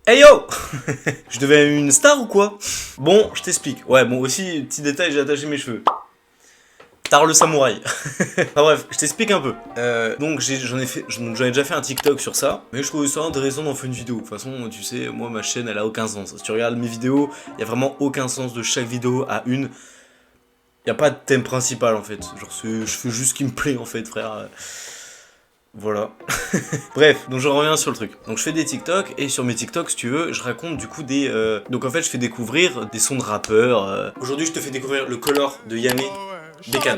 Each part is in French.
Hey yo. Je deviens une star ou quoi? Bon, je t'explique. Ouais, bon, aussi, petit détail, j'ai attaché mes cheveux. Tard le samouraï. Enfin bref, je t'explique un peu. Donc j'en ai déjà fait un TikTok sur ça, mais je trouvais ça intéressant d'en faire une vidéo. De toute façon, tu sais, moi ma chaîne elle a aucun sens. Si tu regardes mes vidéos, il y a vraiment aucun sens de chaque vidéo à une. Y a pas de thème principal en fait. Genre je fais juste ce qui me plaît en fait, frère. Voilà. Bref, donc je reviens sur le truc. Donc je fais des TikTok et sur mes TikTok, si tu veux, je raconte du coup des... Donc en fait, je fais découvrir des sons de rappeurs. Aujourd'hui, je te fais découvrir le Color de Yamé. Bécane.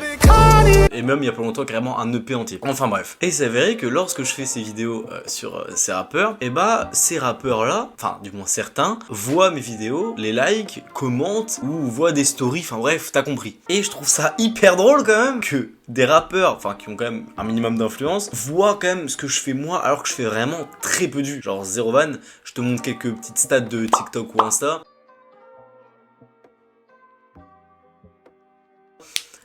Et même il y a pas longtemps carrément un EP entier. Enfin bref. Et il s'avérait que lorsque je fais ces vidéos sur ces rappeurs, et bah ces rappeurs là, enfin du moins certains, voient mes vidéos, les like, commentent ou voient des stories, enfin bref, t'as compris. Et je trouve ça hyper drôle quand même que des rappeurs, enfin qui ont quand même un minimum d'influence, voient quand même ce que je fais moi alors que je fais vraiment très peu de vues. Genre zéro van, je te montre quelques petites stats de TikTok ou Insta.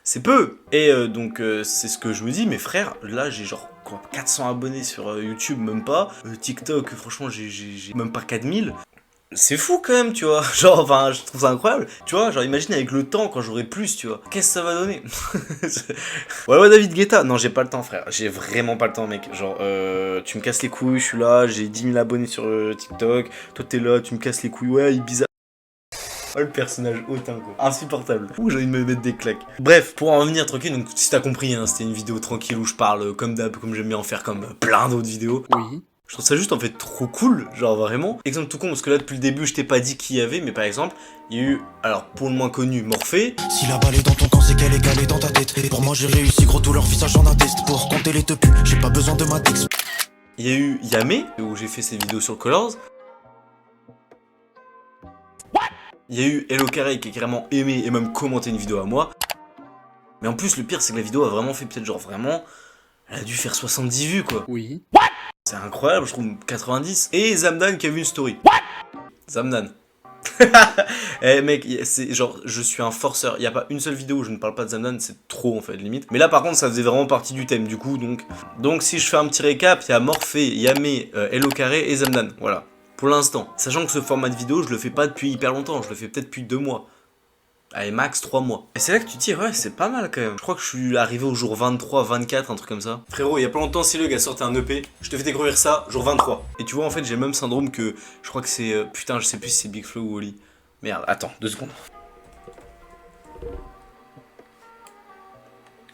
C'est peu. Et donc c'est ce que je me dis, mes frères, là j'ai genre 400 abonnés sur YouTube, même pas. TikTok, franchement j'ai même pas 4000. C'est fou quand même, tu vois. Genre, enfin, je trouve ça incroyable. Tu vois, genre imagine avec le temps quand j'aurai plus, tu vois. Qu'est-ce que ça va donner? Ouais, David Guetta. Non, j'ai pas le temps, frère. J'ai vraiment pas le temps, mec. Genre, tu me casses les couilles, je suis là, j'ai 10 000 abonnés sur TikTok. Toi t'es là, tu me casses les couilles. Ouais, Ibiza. Oh le personnage hautain quoi, insupportable. Ouh j'ai envie de me mettre des claques. Bref, pour en revenir tranquille, donc si t'as compris, hein, c'était une vidéo tranquille où je parle comme d'hab, comme j'aime bien en faire comme plein d'autres vidéos. Oui. Je trouve ça juste en fait trop cool, genre vraiment. Exemple tout con, parce que là depuis le début je t'ai pas dit qui y avait, mais par exemple, il y a eu, alors pour le moins connu, Morphée. Si la balle est dans ton camp, c'est qu'elle est calée dans ta tête. Et pour moi j'ai réussi, gros tout leur visage en atteste. Pour compter les te j'ai pas besoin de ma texte. Il y a eu Yamé, où j'ai fait ses vidéos sur le Colors. Il y a eu Hello Carré qui a carrément aimé et même commenté une vidéo à moi. Mais en plus, le pire, c'est que la vidéo a vraiment fait peut-être genre vraiment... Elle a dû faire 70 vues, quoi. Oui. C'est incroyable, je trouve 90. Et Zamdan qui a vu une story. Zamdan. Eh mec, c'est genre, je suis un forceur. Il n'y a pas une seule vidéo où je ne parle pas de Zamdan, c'est trop en fait, limite. Mais là, par contre, ça faisait vraiment partie du thème, du coup, donc... Donc si je fais un petit récap, il y a Morphée, Yamé, Hello Carré et Zamdan, voilà. Pour l'instant, sachant que ce format de vidéo, je le fais pas depuis hyper longtemps, je le fais peut-être depuis 2 mois. Allez, max 3 mois. Et c'est là que tu te dis, ouais, c'est pas mal quand même. Je crois que je suis arrivé au jour 23, 24, un truc comme ça. Frérot, il y a pas longtemps, si le gars sortait un EP, je te fais découvrir ça, jour 23. Et tu vois, en fait, j'ai le même syndrome que, je crois que c'est, putain, je sais plus si c'est Big Flo ou Oli. Merde, attends, 2 secondes.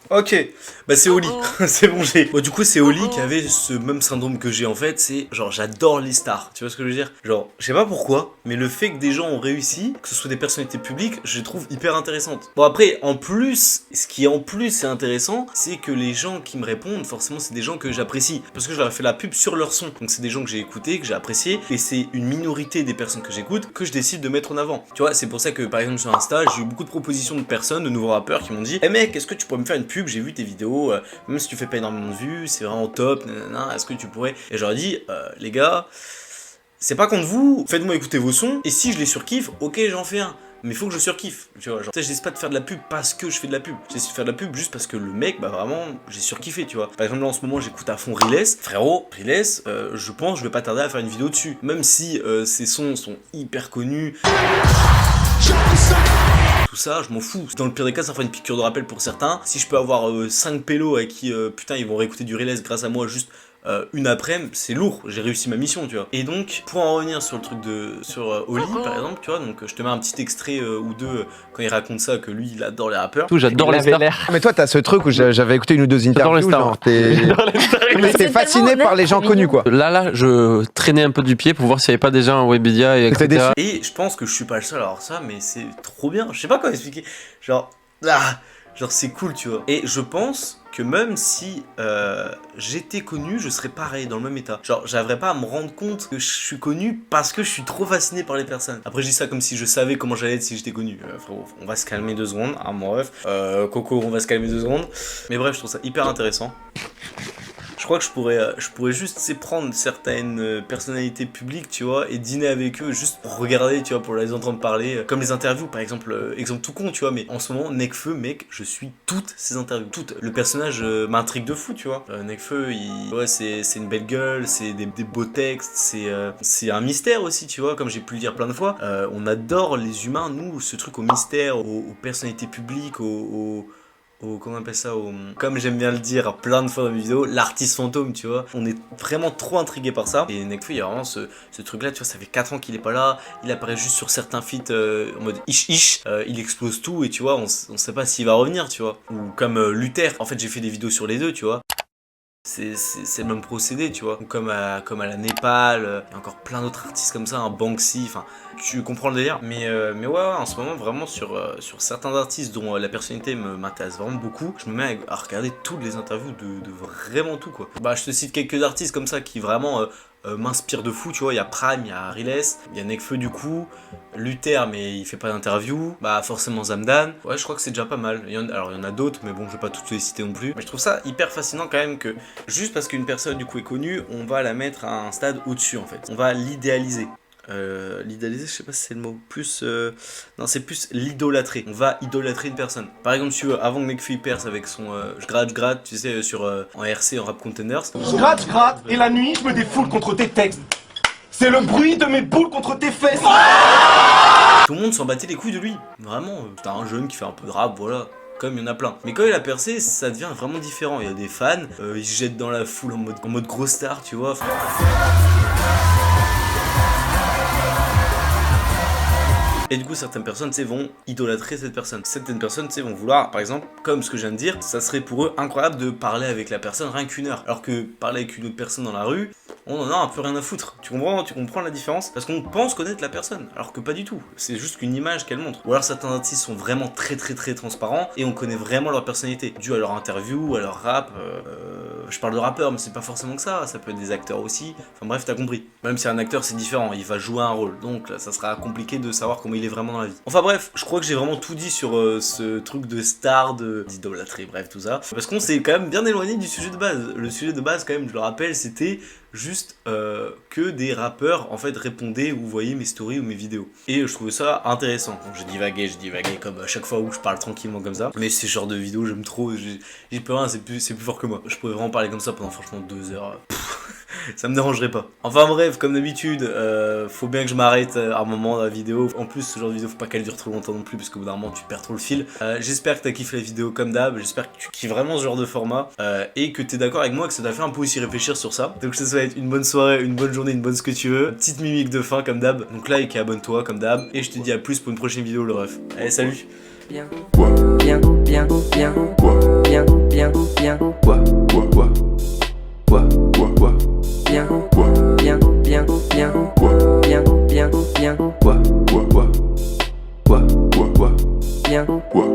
Ok, bah c'est Oli, c'est bon j'ai. Bon, du coup c'est Oli qui avait ce même syndrome que j'ai en fait, c'est genre j'adore les stars, tu vois ce que je veux dire? Genre, je sais pas pourquoi, mais le fait que des gens ont réussi, que ce soit des personnalités publiques, je les trouve hyper intéressantes. Bon après, en plus, ce qui en plus est intéressant, c'est que les gens qui me répondent, forcément c'est des gens que j'apprécie, parce que je leur ai fait la pub sur leur son, donc c'est des gens que j'ai écoutés, que j'ai appréciés, et c'est une minorité des personnes que j'écoute que je décide de mettre en avant. Tu vois, c'est pour ça que par exemple sur Insta, j'ai eu beaucoup de propositions de personnes, de nouveaux rappeurs qui m'ont dit, eh mec, est-ce que tu pourrais me faire une pub? J'ai vu tes vidéos, même si tu fais pas énormément de vues, c'est vraiment top, nanana, est-ce que tu pourrais... Et je leur ai dit, les gars, c'est pas contre vous, faites-moi écouter vos sons, et si je les surkiffe, ok j'en fais un. Mais faut que je surkiffe, tu vois, genre, j'essaie pas de faire de la pub parce que je fais de la pub, j'essaie de faire de la pub juste parce que le mec, bah vraiment, j'ai surkiffé, tu vois. Par exemple là en ce moment j'écoute à fond Riles, frérot, Riles, je pense je vais pas tarder à faire une vidéo dessus, même si ses sons sont hyper connus. Tout ça, je m'en fous. Dans le pire des cas, ça fera une piqûre de rappel pour certains. Si je peux avoir 5 pélos à qui, putain, ils vont réécouter du Riles grâce à moi juste une après-midi, c'est lourd. J'ai réussi ma mission, tu vois. Et donc, pour en revenir sur le truc de... sur Oli, par exemple, tu vois, donc je te mets un petit extrait ou deux quand il raconte ça, que lui, il adore les rappeurs. J'adore les stars. Mais toi, t'as ce truc où j'avais écouté une ou deux interviews, les stars. genre t'es fasciné par les gens connus, quoi. Là, je traînais un peu du pied pour voir s'il n'y avait pas déjà un Webedia et etc. Et je pense que je suis pas le seul à avoir ça, mais c'est trop bien. Je sais pas comment expliquer. Genre, genre c'est cool, tu vois. Et je pense que même si j'étais connu, je serais pareil, dans le même état. Genre, j'arriverais pas à me rendre compte que je suis connu parce que je suis trop fasciné par les personnes. Après, je dis ça comme si je savais comment j'allais être si j'étais connu. Frérot, on va se calmer 2 secondes, hein, mon ref. Coco, on va se calmer 2 secondes. Mais bref, je trouve ça hyper intéressant. Je crois que je pourrais juste prendre certaines personnalités publiques, tu vois, et dîner avec eux juste pour regarder, tu vois, pour les entendre parler. Comme les interviews, par exemple, exemple tout con, tu vois, mais en ce moment, Nekfeu, mec, je suis toutes ces interviews. Toutes. Le personnage m'intrigue de fou, tu vois. Nekfeu, ouais, c'est une belle gueule, c'est des beaux textes, c'est un mystère aussi, tu vois, comme j'ai pu le dire plein de fois. On adore les humains, nous, ce truc au mystère, aux personnalités publiques, comment on appelle ça, comme j'aime bien le dire plein de fois dans mes vidéos, l'artiste fantôme, tu vois. On est vraiment trop intrigué par ça. Et Nekfeu, il y a vraiment ce truc là, tu vois, ça fait 4 ans qu'il est pas là, il apparaît juste sur certains feats en mode ish, il explose tout et tu vois, on sait pas s'il va revenir, tu vois. Ou comme Luther, en fait j'ai fait des vidéos sur les deux, tu vois. C'est le même procédé, tu vois. Ou comme à la Népal, il y a encore plein d'autres artistes comme ça, un Banksy, enfin, tu comprends le délire. Mais ouais, en ce moment, vraiment, sur certains artistes dont la personnalité m'intéresse vraiment beaucoup, je me mets à regarder toutes les interviews de vraiment tout, quoi. Bah, je te cite quelques artistes comme ça qui vraiment m'inspirent de fou, tu vois. Il y a Prime, il y a Riles, il y a Nekfeu du coup, Luther, mais il fait pas d'interview, bah forcément Zamdan. Ouais, je crois que c'est déjà pas mal. Alors il y en a d'autres, mais bon, je vais pas toutes les citer non plus. Mais je trouve ça hyper fascinant quand même que juste parce qu'une personne du coup est connue, on va la mettre à un stade au-dessus en fait. On va l'idéaliser. L'idéaliser, je sais pas si c'est le mot. Plus, non, c'est plus l'idolâtrer. On va idolâtrer une personne. Par exemple, si tu veux, avant que Nekfeu perce avec son je gratte, tu sais, en RC, en Rap Contenders. Je gratte, et la nuit, je me défoule contre tes textes. C'est le bruit de mes boules contre tes fesses. Tout le monde s'en battait les couilles de lui. Vraiment, c'est un jeune qui fait un peu de rap, voilà. Comme il y en a plein. Mais quand il a percé, ça devient vraiment différent. Il y a des fans, ils se jettent dans la foule en mode gros star, tu vois. Et du coup, certaines personnes, tu sais, vont idolâtrer cette personne. Certaines personnes, tu sais, vont vouloir, par exemple, comme ce que je viens de dire, ça serait pour eux incroyable de parler avec la personne rien qu'une heure. Alors que parler avec une autre personne dans la rue, on en a un peu rien à foutre. Tu comprends la différence? Parce qu'on pense connaître la personne, alors que pas du tout. C'est juste qu'une image qu'elle montre. Ou alors certains artistes sont vraiment très transparents et on connaît vraiment leur personnalité, dû à leur interview, à leur rap. Je parle de rappeurs, mais c'est pas forcément que ça peut être des acteurs aussi. Enfin bref, t'as compris. Même si un acteur c'est différent, il va jouer un rôle. Donc là, ça sera compliqué de savoir comment il est vraiment dans la vie. Enfin bref, je crois que j'ai vraiment tout dit sur ce truc de star, d'idolâtrer, bref, tout ça. Parce qu'on s'est quand même bien éloigné du sujet de base. Le sujet de base, quand même, je le rappelle, c'était juste que des rappeurs en fait répondaient ou voyaient mes stories ou mes vidéos. Et je trouvais ça intéressant. Donc j'ai divagué comme à chaque fois où je parle tranquillement comme ça. Mais ces genres de vidéos, j'aime trop. J'ai plus rien, c'est plus fort que moi. Je pourrais vraiment parler comme ça pendant franchement 2 heures. Ça me dérangerait pas. Enfin bref, comme d'habitude, faut bien que je m'arrête à un moment dans la vidéo. En plus, ce genre de vidéo, faut pas qu'elle dure trop longtemps non plus, parce qu'au bout d'un moment, tu perds trop le fil. J'espère que t'as kiffé la vidéo comme d'hab. J'espère que tu kiffes vraiment ce genre de format. Et que t'es d'accord avec moi que ça t'a fait un peu aussi réfléchir sur ça. Donc je te souhaite une bonne soirée, une bonne journée, une bonne ce que tu veux. Petite mimique de fin comme d'hab. Donc like et abonne-toi comme d'hab. Et je te dis à plus pour une prochaine vidéo, le ref. Allez, salut. Bien, bien, bien, bien, bien, bien, bien, bien, bien, bien, bien, bien, bien, bien, bien.